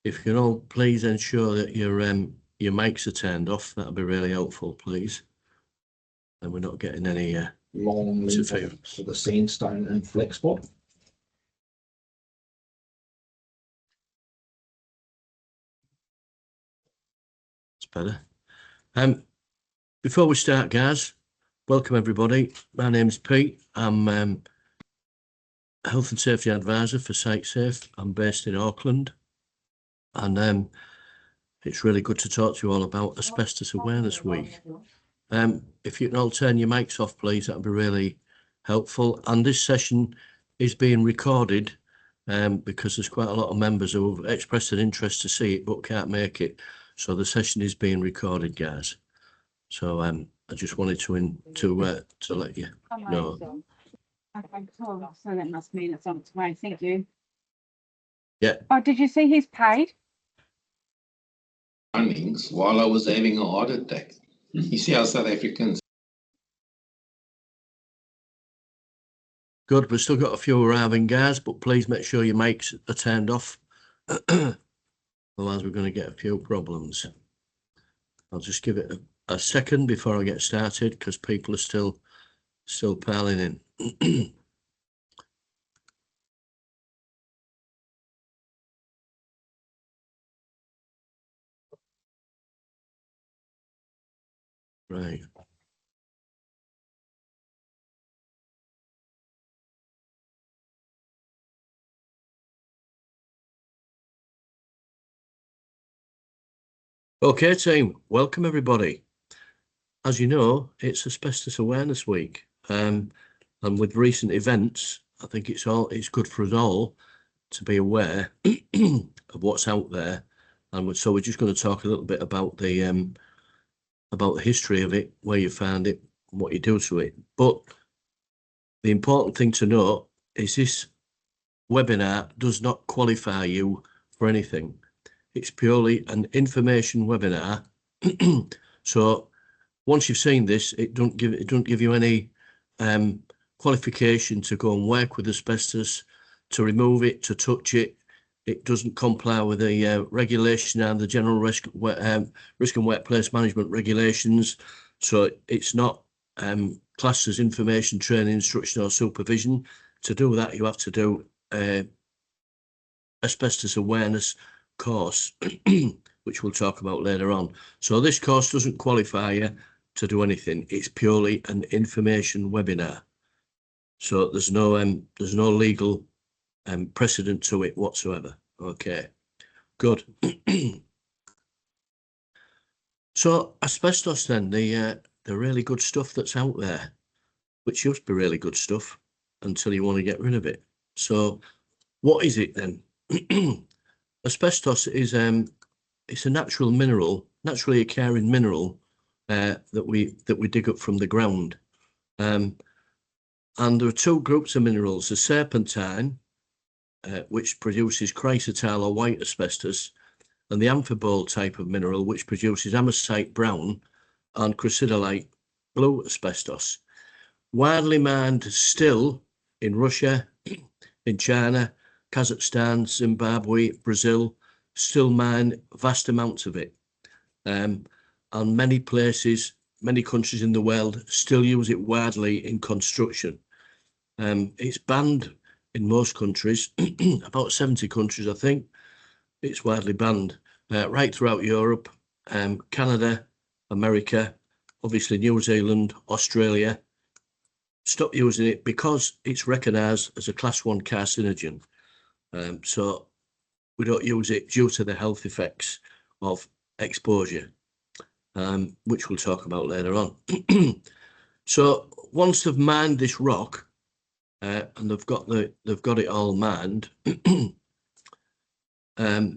If you can all please ensure that your mics are turned off, that'll be really helpful, please. And we're not getting any long interference. for the sandstone and flex spot. It's better. Before we start, guys, welcome everybody. My name's Pete. I'm Health and Safety Advisor for SiteSafe. I'm based in Auckland, and it's really good to talk to you all about Asbestos Awareness Week. If you can all turn your mics off, please, that'd be really helpful. And this session is being recorded because there's quite a lot of members who have expressed an interest to see it but can't make it. So the session is being recorded, guys. So I just wanted to let you know. Okay, cool. So that must mean it's on its way. Thank you. Yeah. Oh, did you see he's paid? Earnings while I was having a heart attack. You see how South Africans. Good. We've still got a few arriving, guys, but please make sure your mics are turned off. Otherwise, we're going to get a few problems. I'll just give it a second before I get started because people are still piling in. Right. Okay, team, welcome everybody. As you know, it's Asbestos Awareness Week, and with recent events, I think it's good for us all to be aware of what's out there. And so we're just going to talk a little bit about the history of it, where you found it, and what you do to it. But the important thing to note is this webinar does not qualify you for anything. It's purely an information webinar. So once you've seen this, it don't give you any qualification to go and work with asbestos, to remove it, to touch it. It doesn't comply with the regulation and the general risk and workplace management regulations. So it's not classed as information, training, instruction or supervision. To do that, you have to do asbestos awareness course, which we'll talk about later on. So this course doesn't qualify you to do anything. It's purely an information webinar. So there's no legal precedent to it whatsoever. Okay, good. So asbestos then, the really good stuff that's out there, which used to be really good stuff until you want to get rid of it. So what is it then? Asbestos is it's a natural mineral, naturally occurring mineral that we dig up from the ground. And there are two groups of minerals: the serpentine, which produces chrysotile or white asbestos, and the amphibole type of mineral, which produces amosite brown and chrysotile blue asbestos. Widely mined still in Russia, in China, Kazakhstan, Zimbabwe, Brazil, still mine vast amounts of it. And many places, many countries in the world still use it widely in construction. It's banned in most countries, about 70 countries, I think. It's widely banned right throughout Europe, Canada, America, obviously New Zealand, Australia. Stop using it because it's recognised as a class 1 carcinogen. So we don't use it due to the health effects of exposure, which we'll talk about later on. So once they've mined this rock, and they've got it all mined, then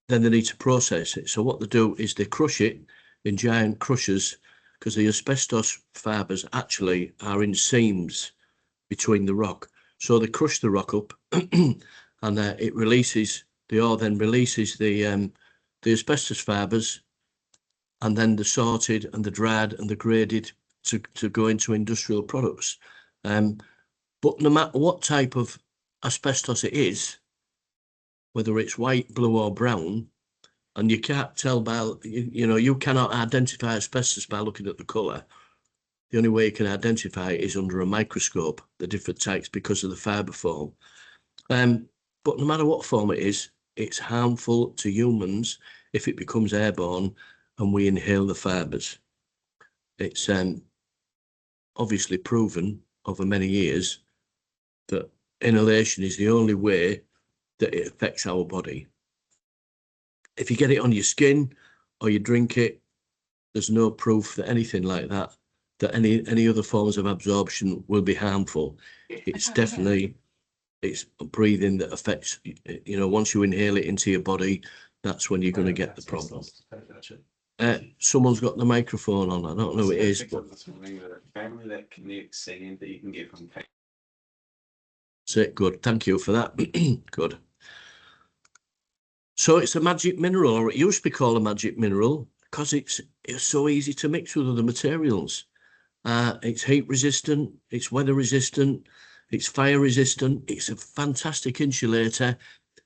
they need to process it. So what they do is they crush it in giant crushers, because the asbestos fibres actually are in seams between the rock. So they crush the rock up, and it releases. The ore then releases the asbestos fibres, and then they're sorted and they're dried and they're graded to go into industrial products. But no matter what type of asbestos it is, whether it's white, blue or brown, and you can't tell by, you cannot identify asbestos by looking at the colour. The only way you can identify it is under a microscope, the different types, because of the fibre form. But no matter what form it is, it's harmful to humans if it becomes airborne and we inhale the fibres. It's obviously proven over many years that inhalation is the only way that it affects our body. If you get it on your skin or you drink it, there's no proof that anything like that, that any other forms of absorption will be harmful. It's definitely, it's breathing that affects, once you inhale it into your body, that's when you're going to get the problem. Someone's got the microphone on. I don't know who it is, but family that connects saying that you can get from good. Thank you for that. Good. So it's a magic mineral, or it used to be called a magic mineral, because it's so easy to mix with other materials. It's heat resistant, it's weather resistant, it's fire resistant, it's a fantastic insulator,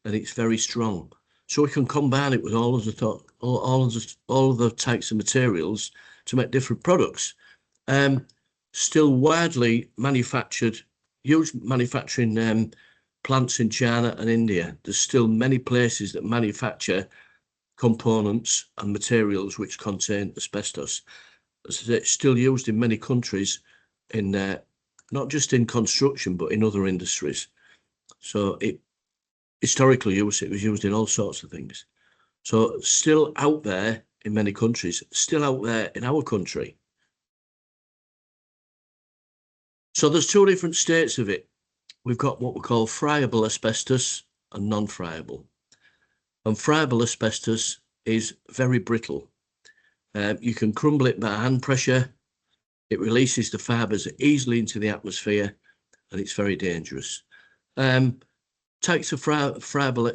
and it's very strong. So we can combine it with all of the types of materials to make different products. Still widely manufactured, huge manufacturing plants in China and India. There's still many places that manufacture components and materials which contain asbestos. It's still used in many countries, in not just in construction but in other industries. So it historically it was used in all sorts of things. So still out there in many countries, still out there in our country. So there's two different states of it. We've got what we call friable asbestos and non-friable. And friable asbestos is very brittle. You can crumble it by hand pressure. It releases the fibres easily into the atmosphere, and it's very dangerous. Types of friable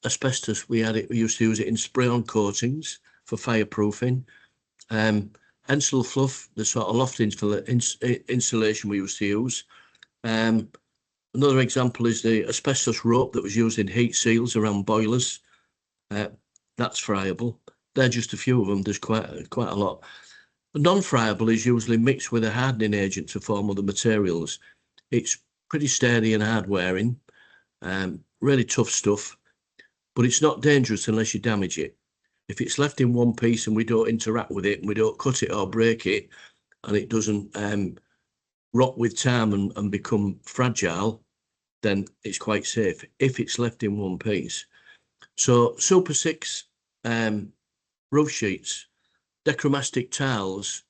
asbestos, we used to use it in spray-on coatings for fireproofing. Ensel fluff, the sort of loft insulation we used to use. Another example is the asbestos rope that was used in heat seals around boilers. That's friable. They're just a few of them. There's quite a lot. Non-friable is usually mixed with a hardening agent to form other materials. It's pretty sturdy and hard wearing, really tough stuff, but it's not dangerous unless you damage it. If it's left in one piece and we don't interact with it and we don't cut it or break it, and it doesn't rot with time and become fragile, then it's quite safe if it's left in one piece. So Super 6 roof sheets, dechromastic tiles,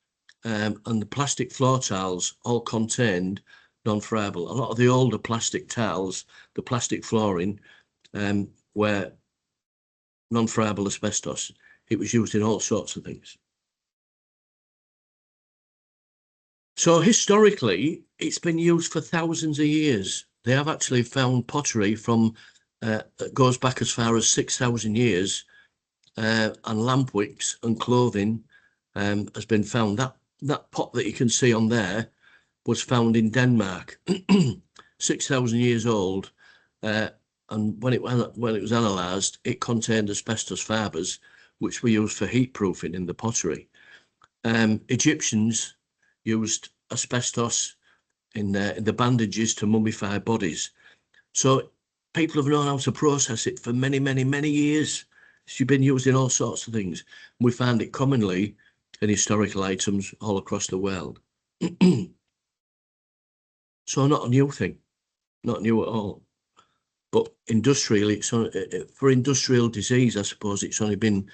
and the plastic floor tiles all contained non-friable. A lot of the older plastic tiles, the plastic flooring, were non-friable asbestos. It was used in all sorts of things. So historically, it's been used for thousands of years. They have actually found pottery from that goes back as far as 6,000 years, and lamp wicks and clothing has been found. That pot that you can see on there was found in Denmark, 6,000 years old, and when it was analysed, it contained asbestos fibres, which were used for heat proofing in the pottery. Egyptians used asbestos in the bandages to mummify bodies. So people have known how to process it for many, many, many years. It's been used in all sorts of things. We find it commonly in historical items all across the world. So not a new thing, not new at all. But industrially, for industrial disease, I suppose it's only been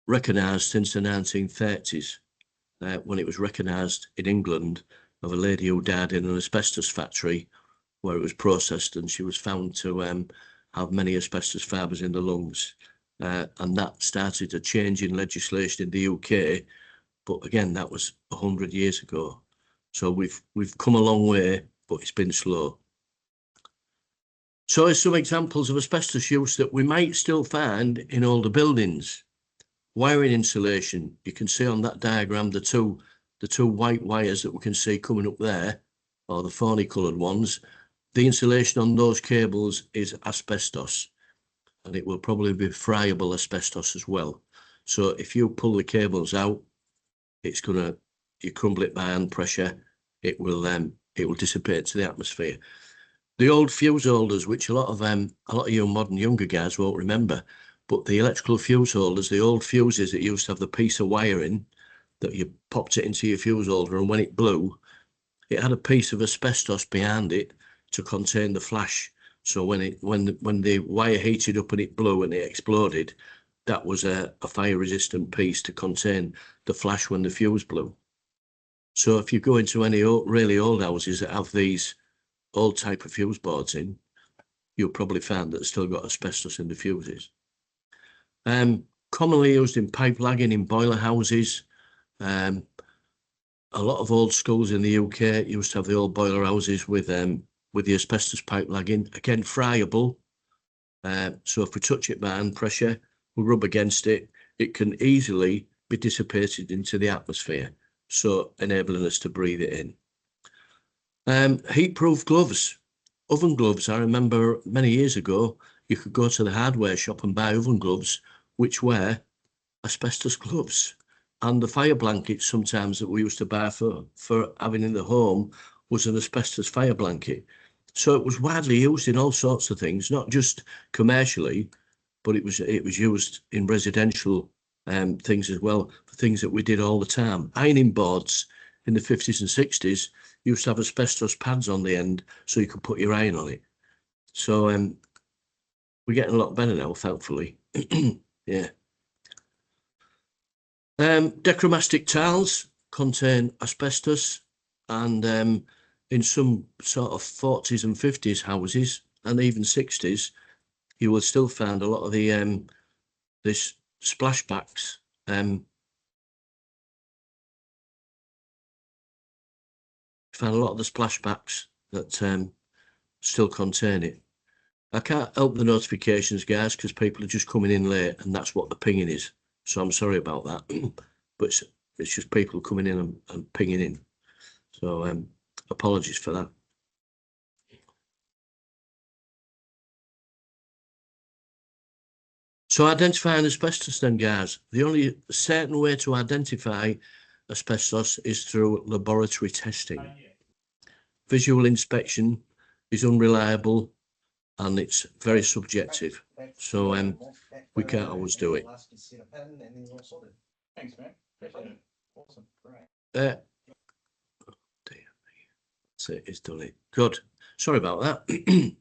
recognised since the 1930s, when it was recognised in England of a lady who died in an asbestos factory where it was processed, and she was found to have many asbestos fibres in the lungs. And that started a change in legislation in the UK. But again, that was 100 years ago. So we've come a long way, but it's been slow. So here's some examples of asbestos use that we might still find in older buildings. Wiring insulation. You can see on that diagram the two white wires that we can see coming up there, or the fawney coloured ones. the insulation on those cables is asbestos, and it will probably be friable asbestos as well. So if you pull the cables out, it's gonna, you crumble it by hand pressure, it will dissipate to the atmosphere. The old fuse holders, which a lot of you modern younger guys won't remember, but the electrical fuse holders, the old fuses that used to have the piece of wire in, that you popped it into your fuse holder, and when it blew, it had a piece of asbestos behind it to contain the flash. So when the wire heated up and it blew and it exploded, that was a fire resistant piece to contain the flash when the fuse blew. So if you go into any really old houses that have these old type of fuse boards in, you'll probably find that it's still got asbestos in the fuses. Commonly used in pipe lagging in boiler houses. A lot of old schools in the UK used to have the old boiler houses with the asbestos pipe lagging. Again, friable. So if we touch it by hand pressure, we rub against it, it can easily be dissipated into the atmosphere, so enabling us to breathe it in. Heat-proof gloves, oven gloves. I remember many years ago, you could go to the hardware shop and buy oven gloves, which were asbestos gloves. And the fire blankets sometimes that we used to buy for having in the home was an asbestos fire blanket. So it was widely used in all sorts of things, not just commercially, but it was used in residential things as well, for things that we did all the time. Ironing boards in the 50s and 60s used to have asbestos pads on the end so you could put your iron on it. So we're getting a lot better now, thankfully. Yeah. Dechromatic tiles contain asbestos, and in some sort of 40s and 50s houses, and even 60s, you will still find a lot of the this splashbacks. Find a lot of the splashbacks that still contain it. I can't help the notifications, guys, because people are just coming in late, and that's what the pinging is. So I'm sorry about that, but it's just people coming in and pinging in. So apologies for that. So identifying asbestos then, guys, the only certain way to identify asbestos is through laboratory testing. Visual inspection is unreliable and it's very subjective. So we can't always do it. Thanks, man. Appreciate it. Awesome. Great. Dear me. So it's done it. Good. Sorry about that.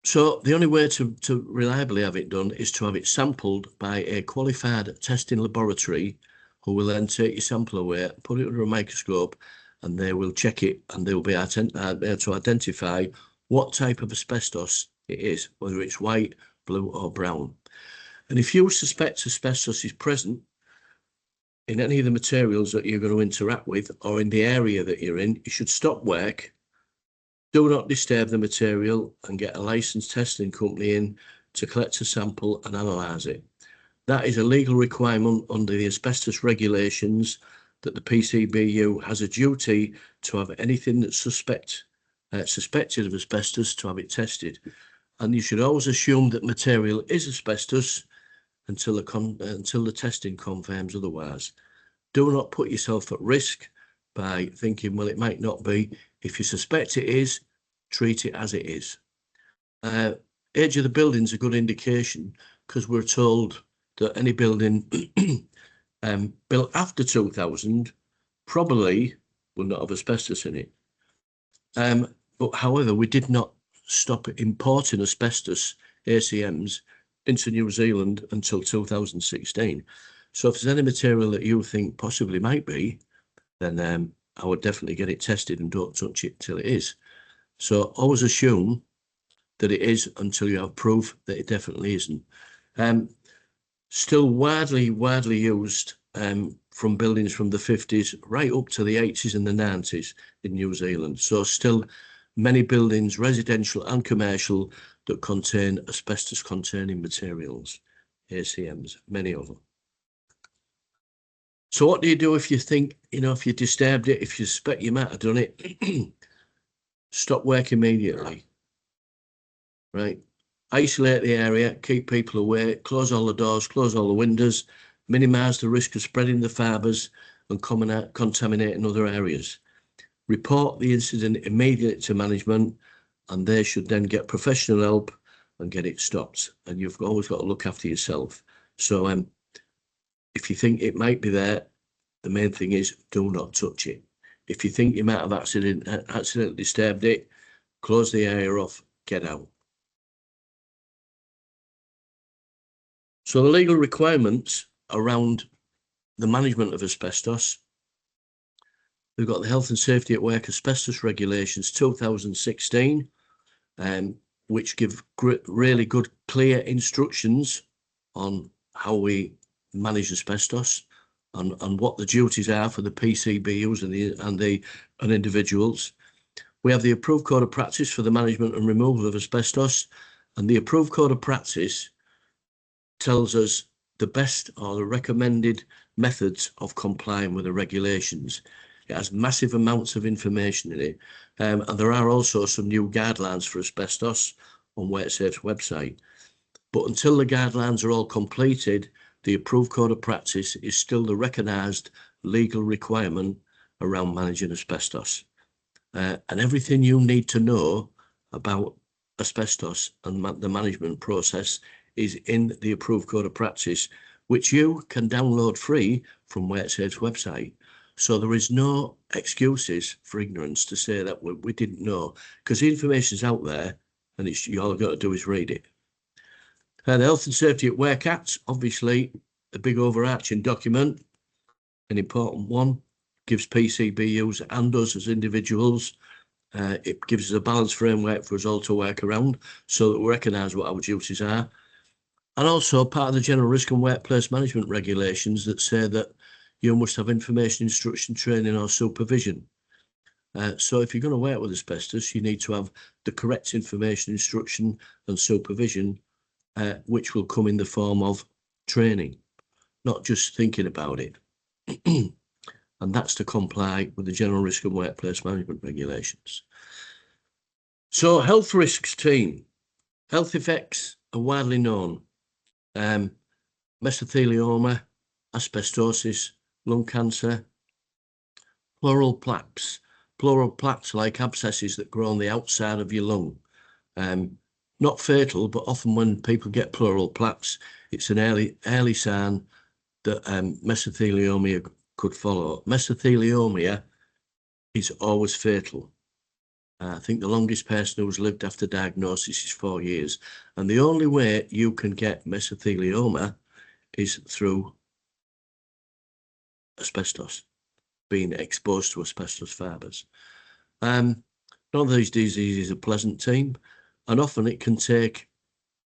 So the only way to reliably have it done is to have it sampled by a qualified testing laboratory, who will then take your sample away, put it under a microscope, and they will check it, and they will be able to identify what type of asbestos it is, whether it's white, blue or brown. And if you suspect asbestos is present in any of the materials that you're going to interact with or in the area that you're in, you should stop work, do not disturb the material, and get a licensed testing company in to collect a sample and analyse it. That is a legal requirement under the asbestos regulations, that the PCBU has a duty to have anything that's suspected of asbestos to have it tested. And you should always assume that material is asbestos until the testing confirms otherwise. Do not put yourself at risk by thinking, well, it might not be. If you suspect it is, treat it as it is. Age of the building is a good indication, because we're told that any building built after 2000 probably will not have asbestos in it. But however, we did not stop importing asbestos ACMs into New Zealand until 2016. So if there's any material that you think possibly might be, then I would definitely get it tested and don't touch it till it is. So always assume that it is until you have proof that it definitely isn't. Still widely used from buildings from the 50s right up to the 80s and the 90s in New Zealand. So still many buildings, residential and commercial, that contain asbestos containing materials, ACMs, many of them. So what do you do if you think, if you disturbed it, if you suspect you might have done it? stop work immediately. Right? Isolate the area, keep people away, close all the doors, close all the windows, minimise the risk of spreading the fibres and contaminating other areas. Report the incident immediately to management, and they should then get professional help and get it stopped. And you've always got to look after yourself. So if you think it might be there, the main thing is do not touch it. If you think you might have accidentally disturbed it, close the area off, get out. So the legal requirements around the management of asbestos, we've got the Health and Safety at Work Asbestos Regulations 2016, which give really good, clear instructions on how we manage asbestos and what the duties are for the PCBUs and individuals. We have the approved code of practice for the management and removal of asbestos, and the approved code of practice tells us the best or the recommended methods of complying with the regulations. It has massive amounts of information in it, and there are also some new guidelines for asbestos on WorkSafe's website. But until the guidelines are all completed, the approved code of practice is still the recognised legal requirement around managing asbestos. And everything you need to know about asbestos and the management process is in the approved code of practice, which you can download free from WorkSafe's website. So there is no excuses for ignorance to say that we didn't know, because the information is out there and all you've got to do is read it. The Health and Safety at Work Act, obviously the big overarching document, an important one, gives PCBUs and us as individuals. It gives us a balanced framework for us all to work around so that we recognise what our duties are. And also part of the General Risk and Workplace Management Regulations that say that you must have information, instruction, training or supervision. So if you're going to work with asbestos, you need to have the correct information, instruction and supervision, which will come in the form of training, not just thinking about it. And that's to comply with the General Risk and Workplace Management Regulations. So health risks team. Health effects are widely known. Mesothelioma, asbestosis, lung cancer, pleural plaques. Pleural plaques like abscesses that grow on the outside of your lung. Not fatal, but often when people get pleural plaques, it's an early sign that mesothelioma could follow. Mesothelioma is always fatal. I think the longest person who's lived after diagnosis is 4 years. And the only way you can get mesothelioma is through asbestos, being exposed to asbestos fibres. None of these diseases are pleasant, team, and often it can take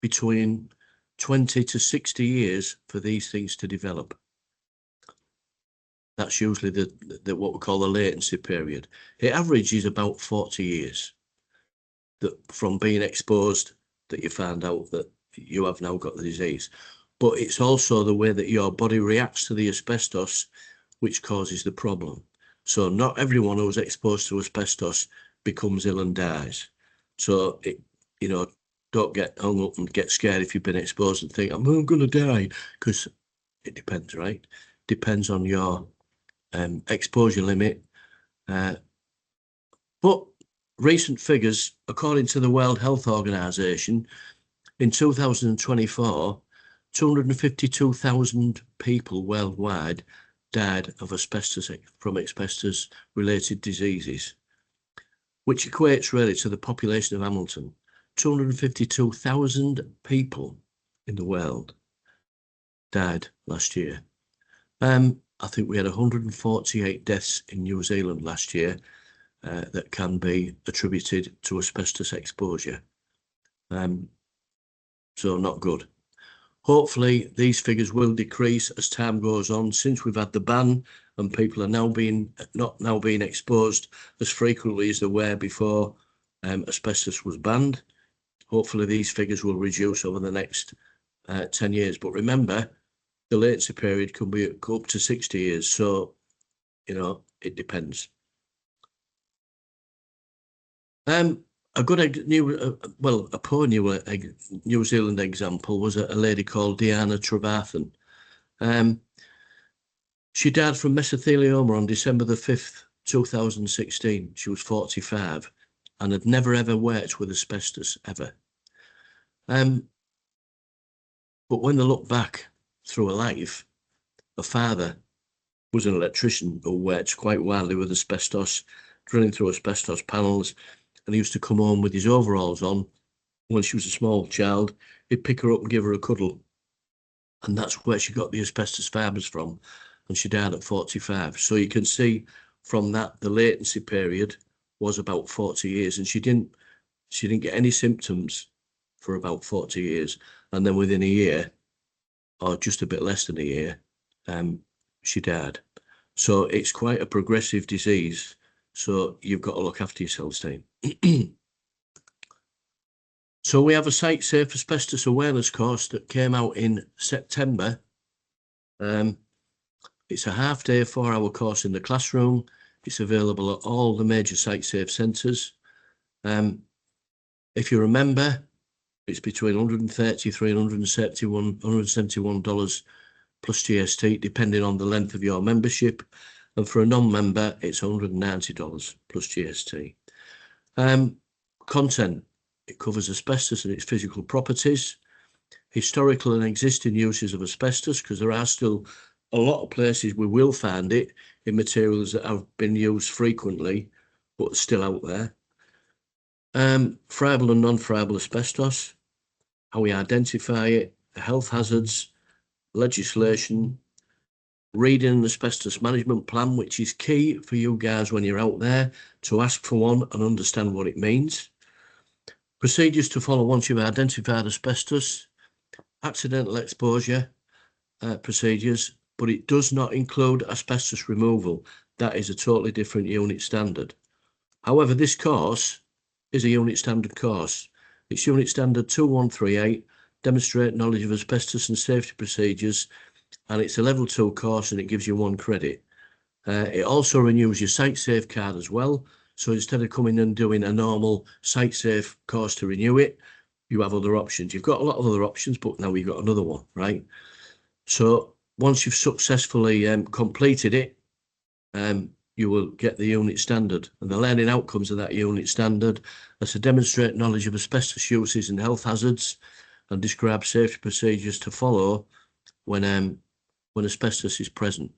between 20 to 60 years for these things to develop. That's usually the what we call the latency period. It averages about 40 years that from being exposed that you find out that you have now got the disease. But it's also the way that your body reacts to the asbestos which causes the problem. So not everyone who's exposed to asbestos becomes ill and dies. So don't get hung up and get scared if you've been exposed and think, I'm going to die, because it depends, right? Depends on your exposure limit. But recent figures, according to the World Health Organization, in 2024, 252,000 people worldwide died of asbestos from asbestos-related diseases, which equates really to the population of Hamilton. 252,000 people in the world died last year. I think we had 148 deaths in New Zealand last year that can be attributed to asbestos exposure. So not good. Hopefully these figures will decrease as time goes on, since we've had the ban and people are not being exposed as frequently as they were before asbestos was banned. Hopefully these figures will reduce over the next 10 years. But remember, the latency period can be up to 60 years. So, it depends. A good a poor New Zealand example was a lady called Diana Trevathan. She died from mesothelioma on December the 5th, 2016. She was 45 and had never ever worked with asbestos ever. But when they look back through her life, her father was an electrician who worked quite widely with asbestos, drilling through asbestos panels, and he used to come home with his overalls on. When she was a small child, he'd pick her up and give her a cuddle. And that's where she got the asbestos fibres from. And she died at 45. So you can see from that, the latency period was about 40 years. And she didn't get any symptoms for about 40 years. And then within a year, or just a bit less than a year, she died. So it's quite a progressive disease. So you've got to look after yourself, Steve. So we have a site safe asbestos awareness course that came out in September. It's a half-day, 4-hour course in the classroom. It's available at all the major site safe centres. If you remember, it's between $133 and $171 plus GST, depending on the length of your membership. And for a non-member, it's $190 plus GST. Content. It covers asbestos and its physical properties, historical and existing uses of asbestos, because there are still a lot of places we will find it in materials that have been used frequently, but still out there. Friable and non-friable asbestos, how we identify it, the health hazards, legislation, reading an asbestos management plan, which is key for you guys when you're out there to ask for one and understand what it means. Procedures to follow once you've identified asbestos, accidental exposure procedures, but it does not include asbestos removal. That is a totally different unit standard. However, this course is a unit standard course. It's unit standard 2138, demonstrate knowledge of asbestos and safety procedures, and it's a level 2 course and it gives you 1 credit. It also renews your site safe card as well. So instead of coming and doing a normal site safe course to renew it, you have other options. You've got a lot of other options, but now you've got another one, right? So once you've successfully completed it, you will get the unit standard, and the learning outcomes of that unit standard are to demonstrate knowledge of asbestos uses and health hazards and describe safety procedures to follow when asbestos is present.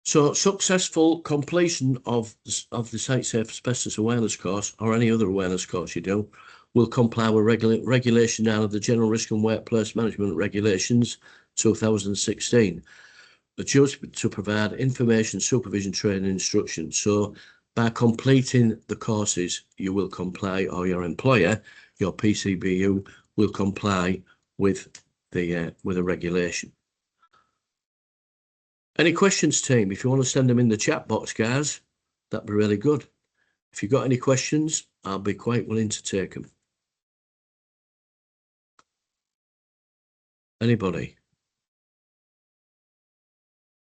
So successful completion of the Site Safe Asbestos Awareness course, or any other awareness course you do, will comply with regulation out of the General Risk and Workplace Management Regulations 2016. The duty to provide information, supervision, training, and instruction. So by completing the courses, you will comply, or your employer, your PCBU, will comply with the regulation. Any questions, team? If you want to send them in the chat box, guys, that'd be really good. If you've got any questions, I'll be quite willing to take them. Anybody?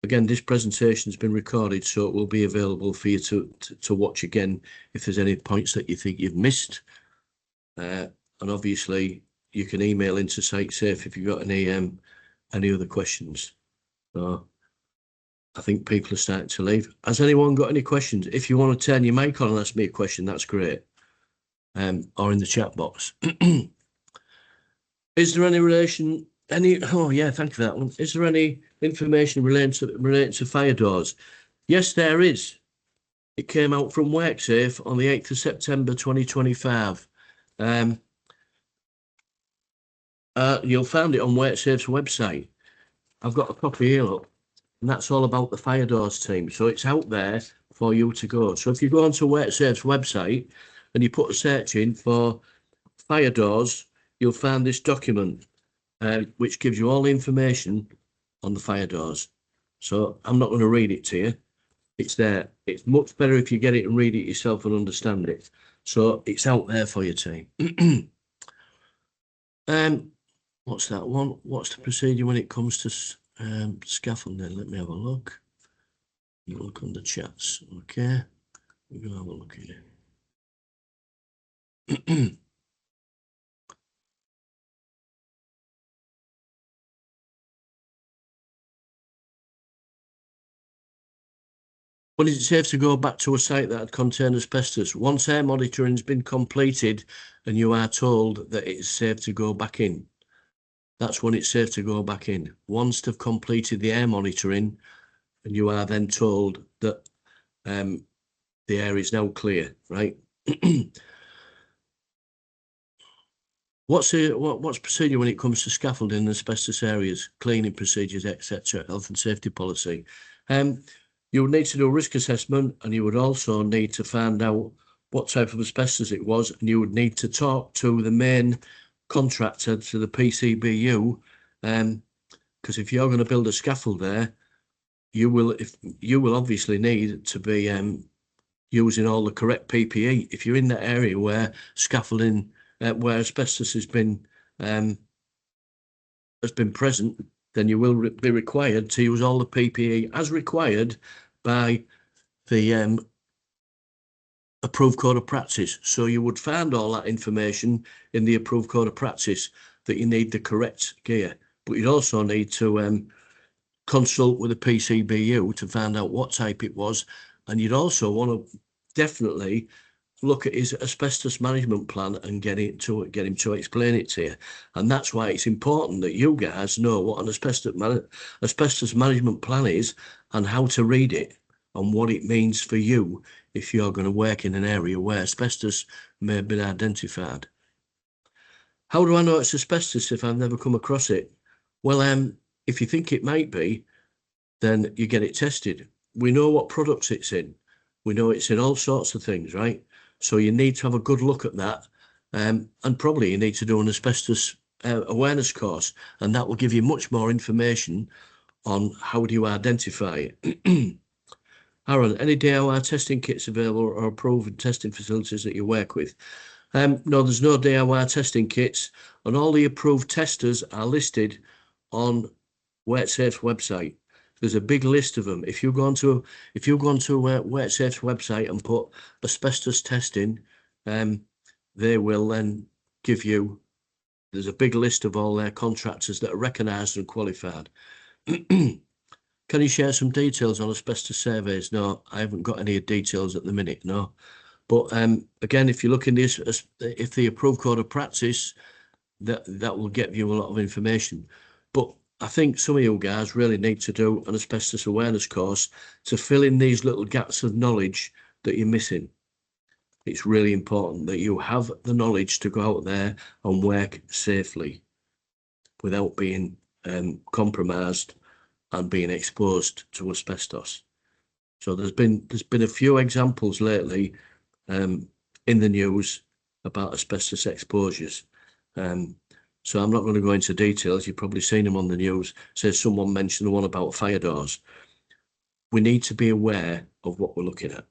Again, this presentation has been recorded, so it will be available for you to watch again if there's any points that you think you've missed. And obviously, you can email into SiteSafe if you've got any other questions. So I think people are starting to leave. Has anyone got any questions? If you want to turn your mic on and ask me a question, that's great. Or in the chat box. Is there any relation? Oh yeah, thank you for that one. Is there any information relating to fire doors? Yes, there is. It came out from WorkSafe on the 8th of September 2025. You'll find it on WorkSafe's website. I've got a copy here, look, and that's all about the fire doors team. So it's out there for you to go. So if you go onto WorkSafe's website and you put a search in for fire doors, you'll find this document, which gives you all the information on the fire doors. So I'm not going to read it to you. It's there. It's much better if you get it and read it yourself and understand it. So it's out there for your team. What's that one? What's the procedure when it comes to scaffolding? Let me have a look. You look on the chats, okay? We're gonna have a look at it. When is it safe to go back to a site that had contained asbestos? Once air monitoring has been completed and you are told that it's safe to go back in, that's when it's safe to go back in. Once they've completed the air monitoring and you are then told that the air is now clear, right? What's procedure when it comes to scaffolding in asbestos areas, cleaning procedures, etc., health and safety policy? You would need to do a risk assessment, and you would also need to find out what type of asbestos it was, and you would need to talk to the main contractor, to the PCBU, because if you're going to build a scaffold there, you will obviously need to be using all the correct PPE. If you're in that area where scaffolding, where asbestos has been present, then you will be required to use all the PPE as required by the approved code of practice. So you would find all that information in the approved code of practice that you need the correct gear, but you'd also need to consult with the PCBU to find out what type it was, and you'd also want to definitely look at his asbestos management plan and get him to explain it to you. And that's why it's important that you guys know what an asbestos management plan is and how to read it and what it means for you if you're going to work in an area where asbestos may have been identified. How do I know it's asbestos if I've never come across it? Well, if you think it might be, then you get it tested. We know what products it's in. We know it's in all sorts of things, right? So you need to have a good look at that. And probably you need to do an asbestos awareness course, and that will give you much more information on how do you identify it. Aaron, any DIY testing kits available or approved testing facilities that you work with? No, there's no DIY testing kits, and all the approved testers are listed on WorkSafe's website. There's a big list of them. If you go onto WorkSafe's website and put asbestos testing, they will then give you. There's a big list of all their contractors that are recognised and qualified. Can you share some details on asbestos surveys? No, I haven't got any details at the minute. No, but again, if you look in this, if the approved code of practice, that will get you a lot of information. But I think some of you guys really need to do an asbestos awareness course to fill in these little gaps of knowledge that you're missing. It's really important that you have the knowledge to go out there and work safely without being compromised and being exposed to asbestos. So there's been a few examples lately in the news about asbestos exposures. So I'm not going to go into details. You've probably seen them on the news. So someone mentioned the one about fire doors. We need to be aware of what we're looking at.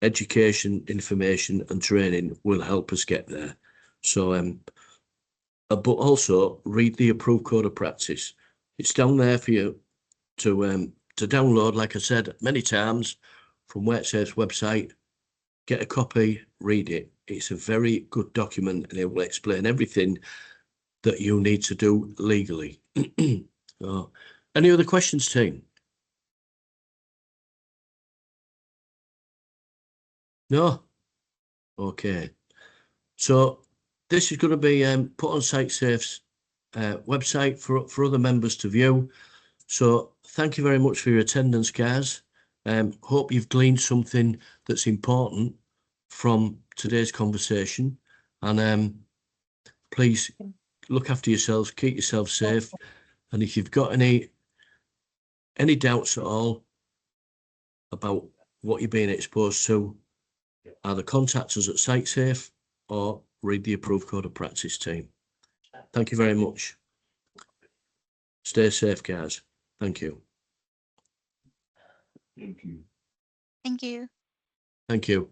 Education, information and training will help us get there. So, but also read the approved code of practice. It's down there for you to download, like I said many times, from WorkSafe's website. Get a copy, read it. It's a very good document and it will explain everything that you need to do legally. So, any other questions, team? No? Okay. So this is going to be put on SiteSafe's website for other members to view. So thank you very much for your attendance, guys. Hope you've gleaned something that's important from today's conversation. And please look after yourselves, keep yourself safe. And if you've got any doubts at all about what you're being exposed to, either contact us at SiteSafe or read the approved code of practice, team. Thank you very much. Stay safe, guys. Thank you. Thank you. Thank you. Thank you.